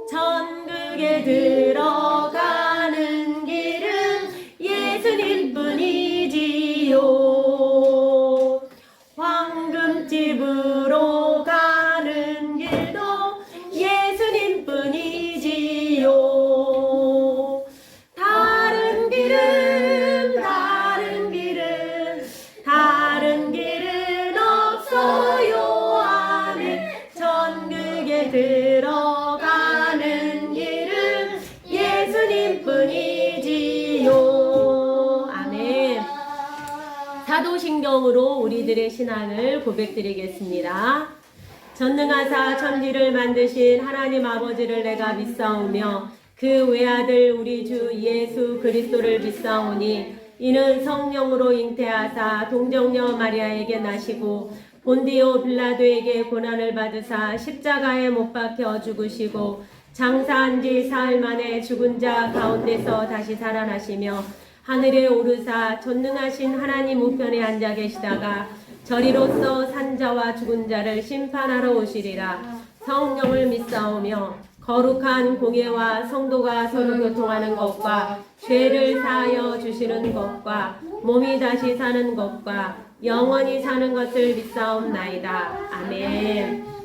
천국에 들어가는 길은 예수님뿐이지요. 황금집으로 가는 길도 예수님뿐이지요. 다른 길은 없어요. 아멘. 천국에 들어가는 길은 예수님뿐이지요. 아멘. 사도신경으로 우리들의 신앙을 고백드리겠습니다. 전능하사 천지를 만드신 하나님 아버지를 내가 믿사오며 그 외아들 우리 주 예수 그리스도를 믿사오니 이는 성령으로 잉태하사 동정녀 마리아에게 나시고 본디오 빌라도에게 고난을 받으사 십자가에 못 박혀 죽으시고 장사한 지 사흘 만에 죽은 자 가운데서 다시 살아나시며 하늘에 오르사 전능하신 하나님 우편에 앉아 계시다가 저리로서 산자와 죽은 자를 심판하러 오시리라. 성령을 믿사오며 거룩한 공예와 성도가 서로 교통하는 것과 죄를 사하여 주시는 것과 몸이 다시 사는 것과 영원히 사는 것을 믿사옵나이다. 아멘.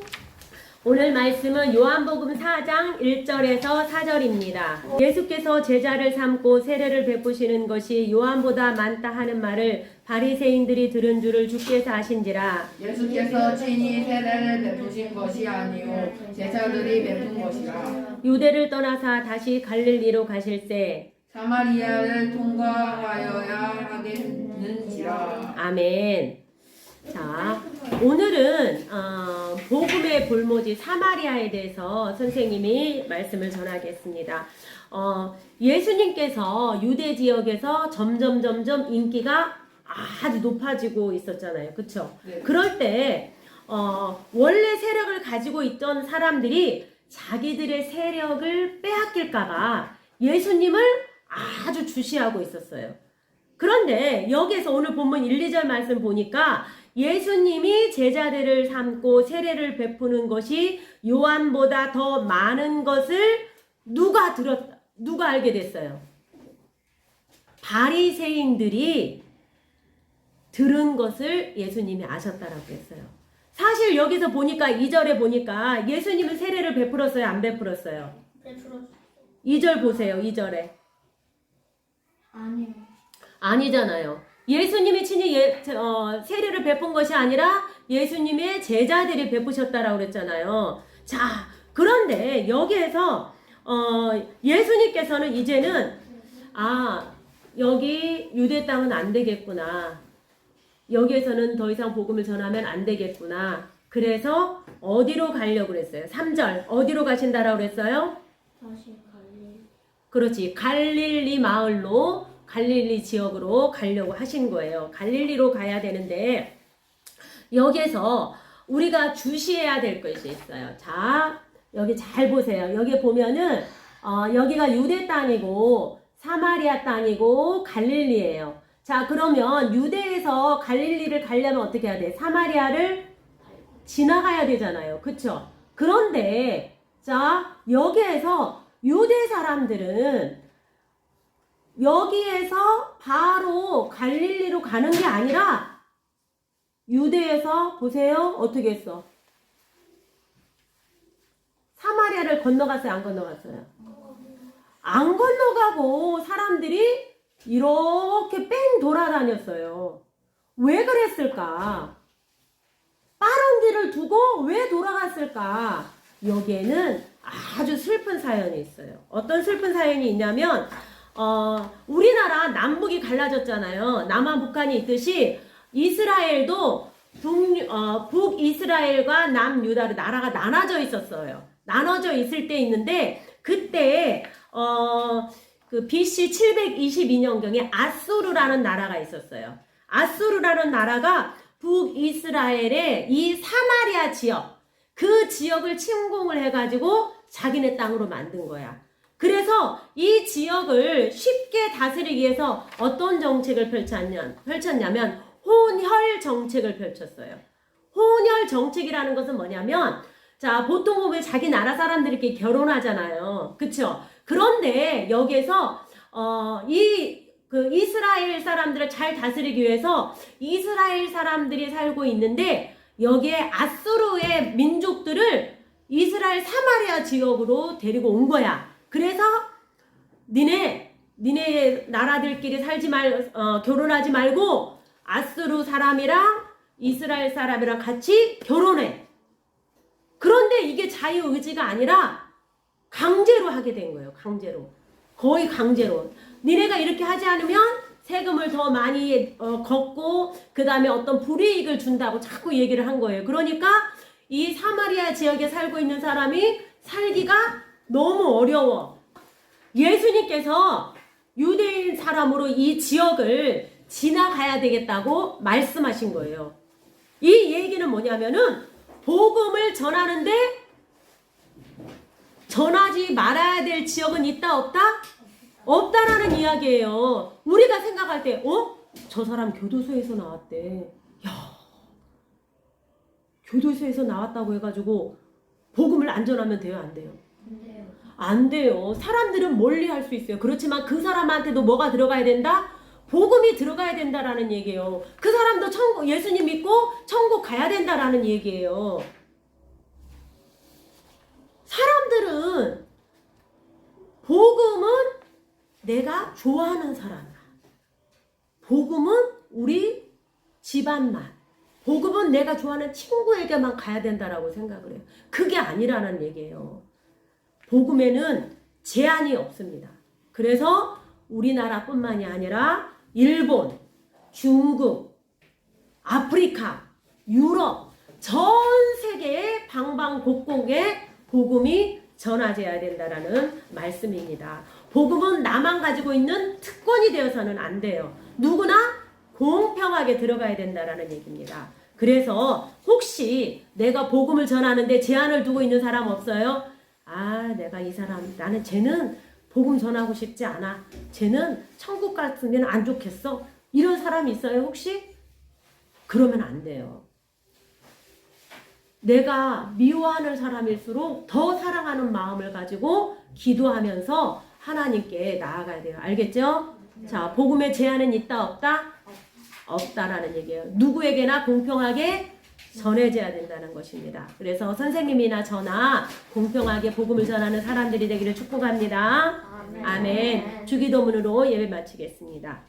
오늘 말씀은 요한복음 4장 1절에서 4절입니다. 예수께서 제자를 삼고 세례를 베푸시는 것이 요한보다 많다 하는 말을 바리새인들이 들은 줄을 주께서 아신지라. 예수께서 친히 세례를 베푸신 것이 아니요 제자들이 베푼 것이라. 유대를 떠나사 다시 갈릴리로 가실새 사마리아를 통과하여야 하겠는지라. 아멘. 자, 오늘은 복음의 볼모지 사마리아에 대해서 선생님이 말씀을 전하겠습니다. 예수님께서 유대 지역에서 점점 인기가 아주 높아지고 있었잖아요. 그쵸? 네. 그럴 때 원래 세력을 가지고 있던 사람들이 자기들의 세력을 빼앗길까봐 예수님을 아주 주시하고 있었어요. 그런데 여기에서 오늘 본문 1, 2절 말씀 보니까 예수님이 제자들을 삼고 세례를 베푸는 것이 요한보다 더 많은 것을 누가 알게 됐어요? 바리새인들이 들은 것을 예수님이 아셨다라고 했어요. 사실 여기서 보니까 2절에 보니까 예수님은 세례를 베풀었어요? 안 베풀었어요? 베풀었어요. 2절 보세요. 2절에. 아니요. 아니잖아요. 예수님이 친히 세례를 베푼 것이 아니라 예수님의 제자들이 베푸셨다라고 그랬잖아요. 자, 그런데 여기에서 예수님께서는 이제는 여기 유대 땅은 안 되겠구나. 여기에서는 더 이상 복음을 전하면 안 되겠구나. 그래서 어디로 가려고 그랬어요? 3절 어디로 가신다라고 그랬어요? 다시 갈릴. 그렇지. 갈릴리 마을로 갈릴리 지역으로 가려고 하신 거예요. 갈릴리로 가야 되는데 여기에서 우리가 주시해야 될 것이 있어요. 자, 여기 잘 보세요. 여기 보면은 여기가 유대 땅이고 사마리아 땅이고 갈릴리예요. 자, 그러면 유대에서 갈릴리를 가려면 어떻게 해야 돼? 사마리아를 지나가야 되잖아요. 그쵸? 그런데 자, 여기에서 유대 사람들은 여기에서 바로 갈릴리로 가는 게 아니라 유대에서 보세요. 어떻게 했어? 사마리아를 건너갔어요? 안 건너갔어요? 안 건너가고 사람들이 이렇게 뺑 돌아다녔어요. 왜 그랬을까? 빠른 길을 두고 왜 돌아갔을까? 여기에는 아주 슬픈 사연이 있어요. 어떤 슬픈 사연이 있냐면 우리나라 남북이 갈라졌잖아요. 남한 북한이 있듯이 이스라엘도 북이스라엘과 남유다로 나라가 나눠져 있었어요. 나눠져 있을 때 있는데 그때 그 BC 722년경에 아수르라는 나라가 있었어요. 아수르라는 나라가 북이스라엘의 이 사마리아 지역, 그 지역을 침공을 해가지고 자기네 땅으로 만든 거야. 그래서 이 지역을 쉽게 다스리기 위해서 어떤 정책을 펼쳤냐면 혼혈 정책을 펼쳤어요. 혼혈 정책이라는 것은 뭐냐면 자, 보통 보면 자기 나라 사람들끼리 결혼하잖아요. 그쵸? 그런데 여기에서 이스라엘 사람들을 잘 다스리기 위해서 이스라엘 사람들이 살고 있는데 여기에 아수르의 민족들을 이스라엘 사마리아 지역으로 데리고 온 거야. 그래서 니네 나라들끼리 결혼하지 말고 아수르 사람이랑 이스라엘 사람이랑 같이 결혼해. 그런데 이게 자유의지가 아니라 강제로 하게 된 거예요. 강제로. 거의 강제로. 니네가 이렇게 하지 않으면 세금을 더 많이 걷고 그 다음에 어떤 불이익을 준다고 자꾸 얘기를 한 거예요. 그러니까 이 사마리아 지역에 살고 있는 사람이 살기가 너무 어려워. 예수님께서 유대인 사람으로 이 지역을 지나가야 되겠다고 말씀하신 거예요. 이 얘기는 뭐냐면은 복음을 전하는데 전하지 말아야 될 지역은 있다 없다? 없다라는 이야기예요. 우리가 생각할 때 저 사람 교도소에서 나왔대. 야, 교도소에서 나왔다고 해가지고 복음을 안 전하면 돼요? 안 돼요? 안 돼요. 사람들은 멀리 할 수 있어요. 그렇지만 그 사람한테도 뭐가 들어가야 된다? 복음이 들어가야 된다라는 얘기예요. 그 사람도 예수님 믿고 천국 가야 된다라는 얘기예요. 사람들은 복음은 내가 좋아하는 사람이야. 복음은 우리 집안만. 복음은 내가 좋아하는 친구에게만 가야 된다라고 생각을 해요. 그게 아니라는 얘기예요. 복음에는 제한이 없습니다. 그래서 우리나라뿐만이 아니라 일본, 중국, 아프리카, 유럽, 전 세계의 방방곡곡에 복음이 전해져야 된다라는 말씀입니다. 복음은 나만 가지고 있는 특권이 되어서는 안 돼요. 누구나 공평하게 들어가야 된다라는 얘기입니다. 그래서 혹시 내가 복음을 전하는데 제한을 두고 있는 사람 없어요? 내가 나는 쟤는 복음 전하고 싶지 않아. 쟤는 천국 갔으면 안 좋겠어. 이런 사람이 있어요, 혹시? 그러면 안 돼요. 내가 미워하는 사람일수록 더 사랑하는 마음을 가지고 기도하면서 하나님께 나아가야 돼요. 알겠죠? 자, 복음의 제한은 있다, 없다? 없다라는 얘기예요. 누구에게나 공평하게 전해져야 된다는 것입니다. 그래서 선생님이나 저나 공평하게 복음을 전하는 사람들이 되기를 축복합니다. 아멘. 주기도문으로 예배 마치겠습니다.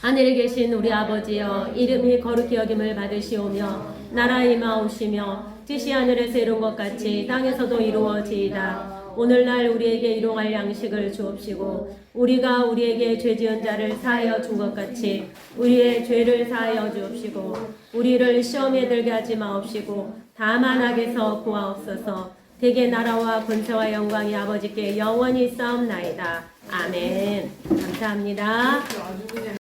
하늘에 계신 우리 아버지여, 이름이 거룩히 여김을 받으시오며 나라 임하오시며 뜻이 하늘에서 이룬 것 같이 땅에서도 이루어지이다. 오늘날 우리에게 일용할 양식을 주옵시고 우리가 우리에게 죄 지은 자를 사하여 준 것 같이 우리의 죄를 사하여 주옵시고 우리를 시험에 들게 하지 마옵시고 다만 악에서 구하옵소서. 대개 나라와 권세와 영광이 아버지께 영원히 싸움나이다. 아멘. 감사합니다.